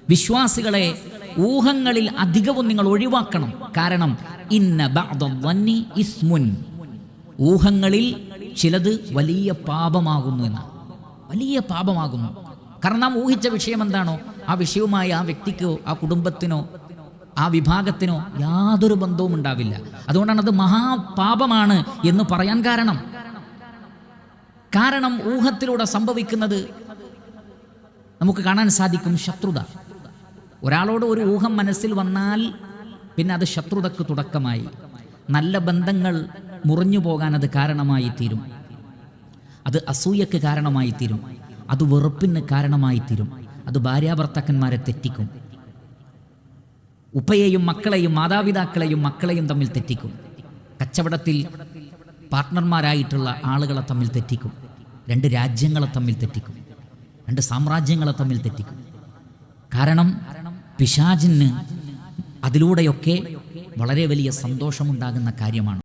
വിശ്വാസികളെ ഊഹങ്ങളിൽ അധികവും നിങ്ങൾ ഒഴിവാക്കണം. കാരണം ഇന്ന ബഅദ-ളന്നി ഇസ്മുൻ, ഊഹങ്ങളിൽ ചിലത് വലിയ പാപമാകുന്നു എന്നാണ്. വലിയ പാപമാകുന്നു. കാരണം നാം ഊഹിച്ച വിഷയം എന്താണോ ആ വിഷയവുമായി ആ വ്യക്തിക്കോ ആ കുടുംബത്തിനോ ആ വിഭാഗത്തിനോ യാതൊരു ബന്ധവും ഉണ്ടാവില്ല. അതുകൊണ്ടാണ് അത് മഹാപാപമാണ് എന്ന് പറയാൻ കാരണം ഊഹത്തിലൂടെ സംഭവിക്കുന്നത് നമുക്ക് കാണാൻ സാധിക്കും. ശത്രുത. ഒരാളോട് ഒരു ഊഹം മനസ്സിൽ വന്നാൽ പിന്നെ അത് ശത്രുതക്ക് തുടക്കമായി. നല്ല ബന്ധങ്ങൾ മുറിഞ്ഞു പോകാൻ അത് കാരണമായി തീരും. അത് അസൂയക്ക് കാരണമായി തീരും. അത് വെറുപ്പിന് കാരണമായി തീരും. അത് ഭാര്യാഭർത്താക്കന്മാരെ തെറ്റിക്കും. ഉപ്പയെയും മക്കളെയും മാതാപിതാക്കളെയും മക്കളെയും തമ്മിൽ തെറ്റിക്കും. കച്ചവടത്തിൽ പാർട്ട്ണർമാരായിട്ടുള്ള ആളുകളെ തമ്മിൽ തെറ്റിക്കും. രണ്ട് രാജ്യങ്ങളെ തമ്മിൽ തെറ്റിക്കും. രണ്ട് സാമ്രാജ്യങ്ങളെ തമ്മിൽ തെറ്റിക്കും. കാരണം പിശാചിന് അതിലൂടെയൊക്കെ വളരെ വലിയ സന്തോഷമുണ്ടാകുന്ന കാര്യമാണ്.